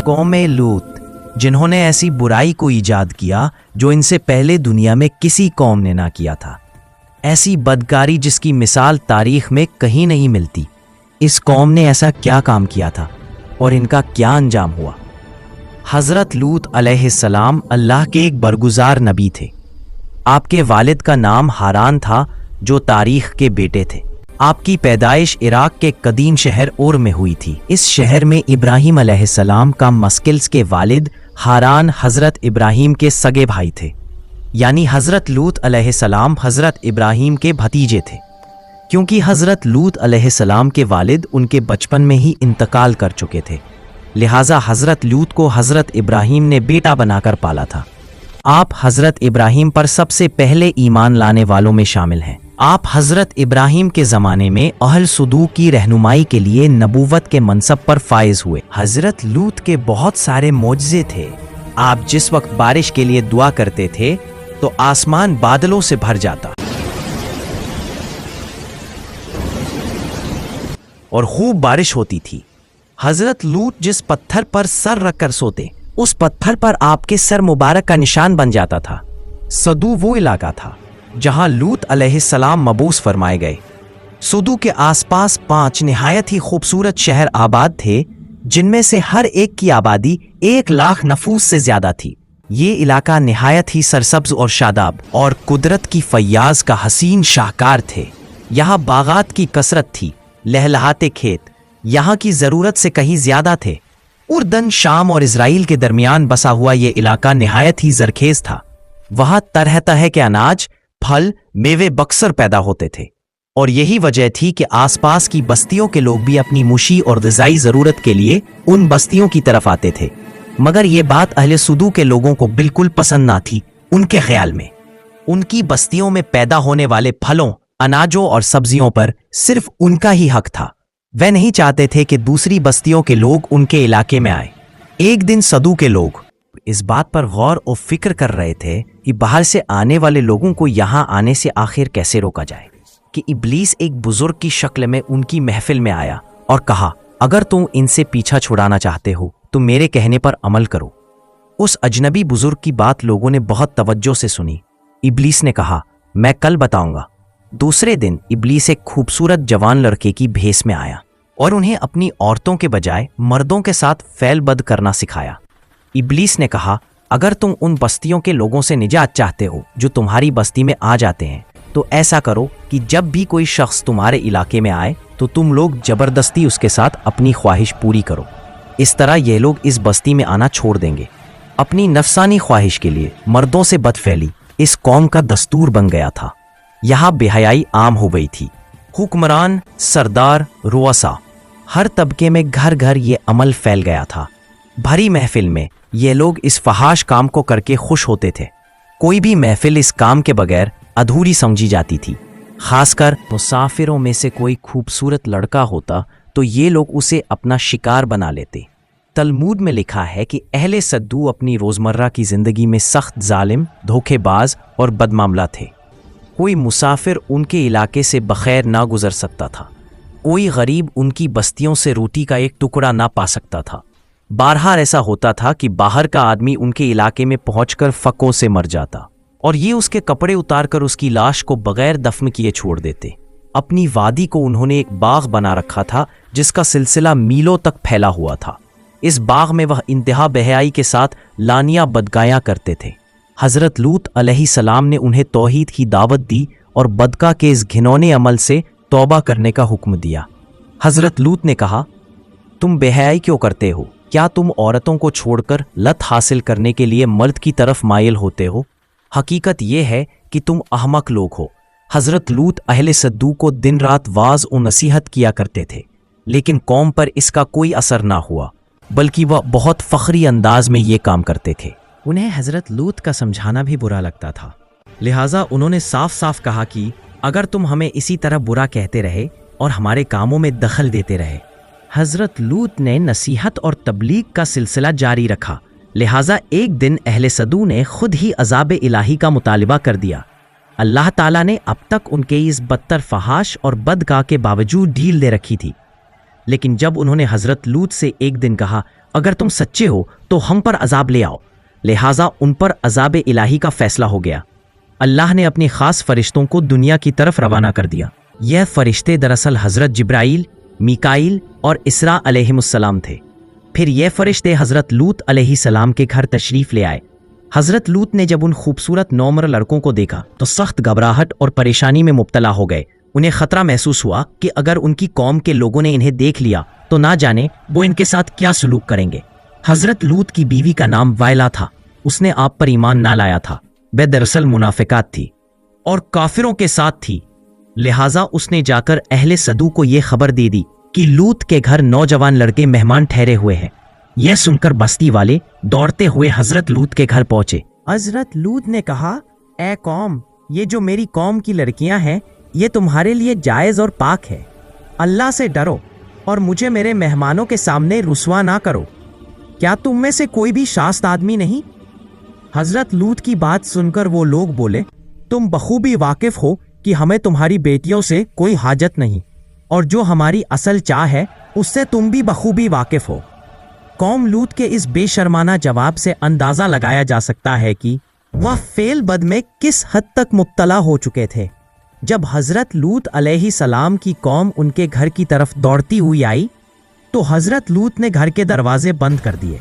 قوم لوط، جنہوں نے ایسی برائی کو ایجاد کیا جو ان سے پہلے دنیا میں کسی قوم نے نہ کیا تھا، ایسی بدکاری جس کی مثال تاریخ میں کہیں نہیں ملتی۔ اس قوم نے ایسا کیا کام کیا تھا اور ان کا کیا انجام ہوا؟ حضرت لوط علیہ السلام اللہ کے ایک برگزار نبی تھے۔ آپ کے والد کا نام ہاران تھا جو تاریخ کے بیٹے تھے۔ آپ کی پیدائش عراق کے قدیم شہر اور میں ہوئی تھی۔ اس شہر میں ابراہیم علیہ السلام کا مسکلس کے والد ہاران حضرت ابراہیم کے سگے بھائی تھے، یعنی حضرت لوط علیہ السلام حضرت ابراہیم کے بھتیجے تھے۔ کیونکہ حضرت لوط علیہ السلام کے والد ان کے بچپن میں ہی انتقال کر چکے تھے، لہٰذا حضرت لوط کو حضرت ابراہیم نے بیٹا بنا کر پالا تھا۔ آپ حضرت ابراہیم پر سب سے پہلے ایمان لانے والوں میں شامل ہیں۔ آپ حضرت ابراہیم کے زمانے میں اہل صدوق کی رہنمائی کے لیے نبوت کے منصب پر فائز ہوئے۔ حضرت لوط کے بہت سارے معجزے تھے۔ آپ جس وقت بارش کے لیے دعا کرتے تھے تو آسمان بادلوں سے بھر جاتا اور خوب بارش ہوتی تھی۔ حضرت لوط جس پتھر پر سر رکھ کر سوتے، اس پتھر پر آپ کے سر مبارک کا نشان بن جاتا تھا۔ صدو وہ علاقہ تھا جہاں لوط علیہ السلام مبعوث فرمائے گئے۔ صدو کے آس پاس 5 نہایت ہی خوبصورت شہر آباد تھے، جن میں سے ہر ایک کی آبادی 1,00,000 نفوس سے زیادہ تھی۔ یہ علاقہ نہایت ہی سرسبز اور شاداب اور قدرت کی فیاض کا حسین شاہکار تھے۔ یہاں باغات کی کثرت تھی، لہلہاتے کھیت یہاں کی ضرورت سے کہیں زیادہ تھے۔ اردن، شام اور اسرائیل کے درمیان بسا ہوا یہ علاقہ نہایت ہی زرخیز تھا۔ وہاں طرح طرح کے اناج، پھل، میوے بکثر پیدا ہوتے تھے، اور یہی وجہ تھی کہ آس پاس کی بستیوں کے لوگ بھی اپنی معاشی اور غذائی ضرورت کے لیے ان بستیوں کی طرف آتے تھے۔ مگر یہ بات اہل صدو کے لوگوں کو بالکل پسند نہ تھی۔ ان کے خیال میں ان کی بستیوں میں پیدا ہونے والے پھلوں، اناجوں اور سبزیوں پر صرف ان کا ہی حق تھا۔ وہ نہیں چاہتے تھے کہ دوسری بستیوں کے لوگ ان کے علاقے میں آئیں۔ ایک دن صدو کے لوگ اس بات پر غور و فکر کر رہے تھے کہ باہر سے آنے والے لوگوں کو یہاں آنے سے آخر کیسے روکا جائے، کہ ابلیس ایک بزرگ کی شکل میں ان کی محفل میں آیا اور کہا، اگر تم ان سے پیچھا چھڑانا چاہتے ہو تو میرے کہنے پر عمل کرو۔ اس اجنبی بزرگ کی بات لوگوں نے بہت توجہ سے سنی۔ ابلیس نے کہا، میں کل بتاؤں گا۔ دوسرے دن ابلیس ایک خوبصورت جوان لڑکے کی بھیس میں آیا اور انہیں اپنی عورتوں کے بجائے مردوں کے ساتھ فعل بد کرنا سکھایا۔ ابلیس نے کہا، اگر تم ان بستیوں کے لوگوں سے نجات چاہتے ہو جو تمہاری بستی میں آ جاتے ہیں تو ایسا کرو کہ جب بھی کوئی شخص تمہارے علاقے میں آئے تو تم لوگ زبردستی اس کے ساتھ اپنی خواہش پوری کرو۔ اس طرح یہ لوگ اس بستی میں آنا چھوڑ دیں گے۔ اپنی نفسانی خواہش کے لیے مردوں سے بدفعلی اس قوم کا دستور بن گیا تھا۔ یہاں بے حیائی عام ہو گئی تھی۔ حکمران، سردار، رؤسا، ہر طبقے میں گھر گھر یہ عمل پھیل گیا تھا۔ بھری محفل میں یہ لوگ اس فحاش کام کو کر کے خوش ہوتے تھے۔ کوئی بھی محفل اس کام کے بغیر ادھوری سمجھی جاتی تھی۔ خاص کر مسافروں میں سے کوئی خوبصورت لڑکا ہوتا تو یہ لوگ اسے اپنا شکار بنا لیتے۔ تلمود میں لکھا ہے کہ اہل صدو اپنی روزمرہ کی زندگی میں سخت ظالم، دھوکے باز اور بدمعاملہ تھے۔ کوئی مسافر ان کے علاقے سے بخیر نہ گزر سکتا تھا۔ کوئی غریب ان کی بستیوں سے روٹی کا ایک ٹکڑا نہ پا سکتا تھا۔ بارہا ایسا ہوتا تھا کہ باہر کا آدمی ان کے علاقے میں پہنچ کر فقوں سے مر جاتا اور یہ اس کے کپڑے اتار کر اس کی لاش کو بغیر دفن کیے چھوڑ دیتے۔ اپنی وادی کو انہوں نے ایک باغ بنا رکھا تھا جس کا سلسلہ میلوں تک پھیلا ہوا تھا۔ اس باغ میں وہ انتہا بے حیائی کے ساتھ لانیاں بدگایاں کرتے تھے۔ حضرت لوط علیہ السلام نے انہیں توحید کی دعوت دی اور بدکا کے اس گھنونے عمل سے توبہ کرنے کا حکم دیا۔ حضرت لوط نے کہا، تم بے حیائی کیوں کرتے ہو؟ کیا تم عورتوں کو چھوڑ کر لت حاصل کرنے کے لیے مرد کی طرف مائل ہوتے ہو؟ حقیقت یہ ہے کہ تم احمق لوگ ہو۔ حضرت لوط اہل صدو کو دن رات واعظ و نصیحت کیا کرتے تھے، لیکن قوم پر اس کا کوئی اثر نہ ہوا، بلکہ وہ بہت فخری انداز میں یہ کام کرتے تھے۔ انہیں حضرت لوط کا سمجھانا بھی برا لگتا تھا، لہٰذا انہوں نے صاف صاف کہا کہ اگر تم ہمیں اسی طرح برا کہتے رہے اور ہمارے کاموں میں دخل دیتے رہے۔ حضرت لوط نے نصیحت اور تبلیغ کا سلسلہ جاری رکھا، لہٰذا ایک دن اہل صدو نے خود ہی عذاب الہی کا مطالبہ کر دیا۔ اللہ تعالیٰ نے اب تک ان کے اس بدتر فحاش اور بدگاہ کے باوجود ڈھیل دے رکھی تھی، لیکن جب انہوں نے حضرت لوط سے ایک دن کہا، अगर तुम सच्चे हो तो हम पर अजाब ले आओ। लिहाजा उन पर अजाब इलाही का फैसला हो गया। अल्लाह ने अपने खास फरिश्तों को दुनिया की तरफ रवाना कर दिया। यह फरिश्ते दरअसल हजरत जिब्राइल, मीकाइल और इसरा अलैहिमुस्सलाम थे। फिर यह फरिश्ते हजरत लूत अलैहिस्सलाम के घर तशरीफ ले आए। हजरत लूत ने जब उन खूबसूरत नौमर लड़कों को देखा तो सख्त घबराहट और परेशानी में मुब्तला हो गए। उन्हें खतरा महसूस हुआ कि अगर उनकी कौम के लोगों ने इन्हें देख लिया तो ना जाने वो इनके साथ क्या सलूक करेंगे। हजरत लूत की बीवी का नाम वायला था। उसने आप पर ईमान ना लाया था। वह दरअसल मुनाफिकात थी और काफिरों के साथ थी। लिहाजा उसने जाकर अहले सदू को यह खबर दे दी कि लूत के घर नौजवान लड़के मेहमान ठहरे हुए हैं। यह सुनकर बस्ती वाले दौड़ते हुए हजरत लूत के घर पहुंचे। हजरत लूत ने कहा, ए कौम, ये जो मेरी कौम की लड़कियां हैं ये तुम्हारे लिए जायज और पाक है। अल्लाह से डरो और मुझे मेरे मेहमानों के सामने रुसवा ना करो। क्या तुम में से कोई भी शास्त आदमी नहीं? हजरत लूत की बात सुनकर वो लोग बोले, तुम बखूबी वाकिफ हो कि हमें तुम्हारी बेटियों से कोई हाजत नहीं और जो हमारी असल चाह है उससे तुम भी बखूबी वाकिफ हो। कौम लूत के इस बेशर्माना जवाब से अंदाजा लगाया जा सकता है कि वह फेल बद में किस हद तक मुब्तला हो चुके थे। जब हजरत लूत अलैहिस्सलाम की कौम उनके घर की तरफ दौड़ती हुई आई तो हजरत लूत ने घर के दरवाजे बंद कर दिए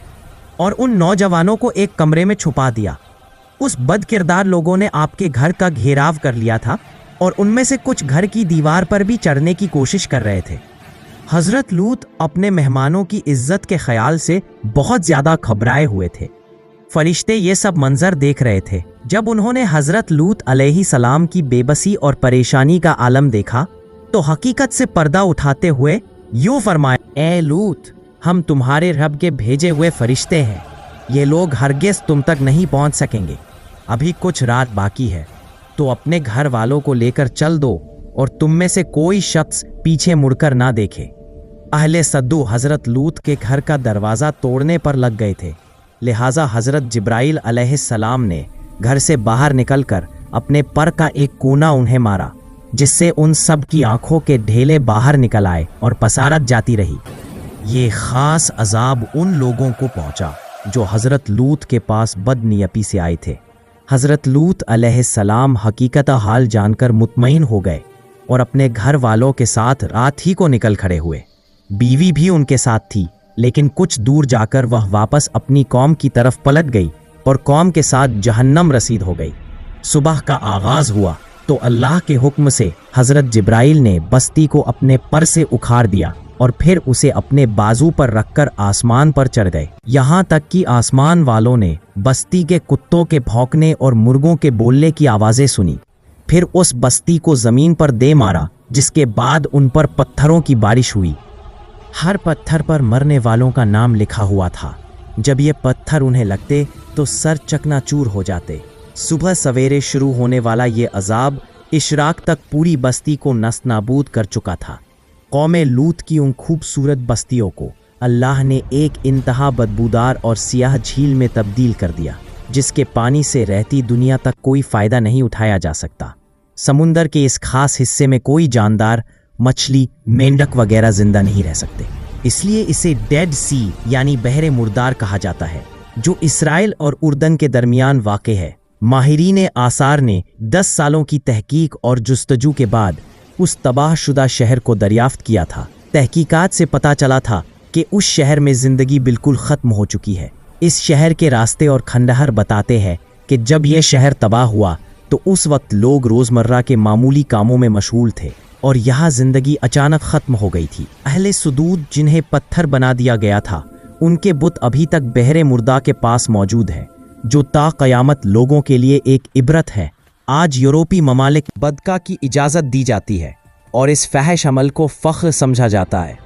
और उन नौजवानों को एक कमरे में छुपा दिया। उस बदकिरदार लोगों ने आपके घर का घेराव कर लिया था और उनमें से कुछ घर की दीवार पर भी चढ़ने की कोशिश कर रहे थे। हजरत लूत अपने मेहमानों की इज्जत के ख्याल से बहुत ज्यादा घबराए हुए थे। फरिश्ते ये सब मंजर देख रहे थे। जब उन्होंने हजरत लूत अलैहिस्सलाम की बेबसी और परेशानी का आलम देखा तो हकीकत से पर्दा उठाते हुए यूं फरमाया, ए लूत, हम तुम्हारे रब के भेजे हुए फरिश्ते हैं। ये लोग हरगिज़ तुम तक नहीं पहुंच सकेंगे। अभी कुछ रात बाकी है तो अपने घर वालों को लेकर चल दो और तुम में से कोई शख्स पीछे मुड़कर ना देखे। अहले सद्दू हजरत लूत के घर का दरवाज़ा तोड़ने पर लग गए थे। लिहाजा हजरत जिब्राइल अलैहिस्सलाम ने घर से बाहर निकलकर अपने पर का एक कोना उन्हें मारा, जिससे उन सब की आंखों के ढेले बाहर निकल आए और पसारत जाती रही। ये खास अजाब उन लोगों को पहुंचा जो हजरत लूत के पास बदनियती से आए थे। हजरत लूत अलैहिस्सलाम हकीकत हाल जानकर मुतमईन हो गए और अपने घर वालों के साथ रात ही को निकल खड़े हुए। बीवी भी उनके साथ थी, लेकिन कुछ दूर जाकर वह वापस अपनी कौम की तरफ पलट गई और कौम के साथ जहन्नम रसीद हो गई। सुबह का आगाज हुआ तो अल्लाह के हुक्म से हजरत जिब्राइल ने बस्ती को अपने पर से उखाड़ दिया और फिर उसे अपने बाजू पर रखकर आसमान पर चढ़ गए। यहाँ तक कि आसमान वालों ने बस्ती के कुत्तों के भौंकने और मुर्गों के बोलने की आवाजें सुनी। फिर उस बस्ती को जमीन पर दे मारा, जिसके बाद उन पर पत्थरों की बारिश हुई। हर पत्थर पर मरने वालों का नाम लिखा हुआ था। जब ये पत्थर उन्हें लगते तो सर चकनाचूर हो जाते। सुबह सवेरे शुरू होने वाला ये अजाब इशराक तक पूरी बस्ती को नस्त-नाबूद कर चुका था। कौमे लूत की उन खूबसूरत बस्तियों को अल्लाह ने एक इंतहा बदबूदार और सियाह झील में तब्दील कर दिया, जिसके पानी से रहती दुनिया तक कोई फ़ायदा नहीं उठाया जा सकता। समुंदर के इस खास हिस्से में कोई जानदार, मछली, मेंढक वगैरह जिंदा नहीं रह सकते। इसलिए इसे डेड सी यानी बहरे मुर्दार कहा जाता है, जो इसराइल और उर्दन के दरमियान वाक़ है। माहिरीन आसार ने 10 सालों की तहकीक और जुस्तजू के बाद उस तबाहशुदा शहर को दरियाफ्त किया था। तहकीकात से पता चला था कि उस शहर में ज़िंदगी बिल्कुल ख़त्म हो चुकी है। इस शहर के रास्ते और खंडहर बताते हैं कि जब यह शहर तबाह हुआ तो उस वक्त लोग रोज़मर्रा के मामूली कामों में मशगूल थे और यहाँ ज़िंदगी अचानक ख़त्म हो गई थी। अहले सुदूद जिन्हें पत्थर बना दिया गया था, उनके बुत अभी तक बहरे मुर्दा के पास मौजूद है, जो ता क़यामत लोगों के लिए एक इबरत है। आज यूरोपी ममालिक बदका की इजाज़त दी जाती है और इस फहश अमल को फ़ख्र समझा जाता है,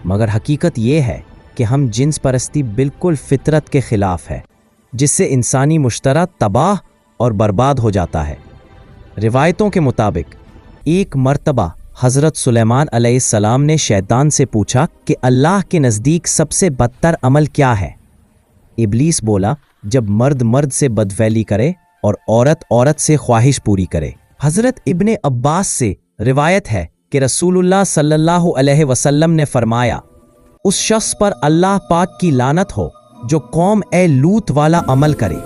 मगर हकीकत ये है कि हम जिन्स परस्ती बिल्कुल फितरत के ख़िलाफ़ है, जिससे इंसानी मुश्तरा तबाह और बर्बाद हो जाता है। रिवायतों के मुताबिक एक मर्तबा हज़रत सुलेमान अलैहिस्सलाम ने शैतान से पूछा कि अल्लाह के नज़दीक सबसे बदतर अमल क्या है। इब्लीस बोला, जब मर्द मर्द से बदफैली करे और औरत औरत से ख्वाहिश पूरी करे। हज़रत इब्ने अब्बास से रिवायत है कि रसूलुल्लाह सल्लल्लाहु अलैहि वसल्लम ने फरमाया, उस शख्स पर अल्लाह पाक की लानत हो जो कौम ए लूत वाला अमल करे।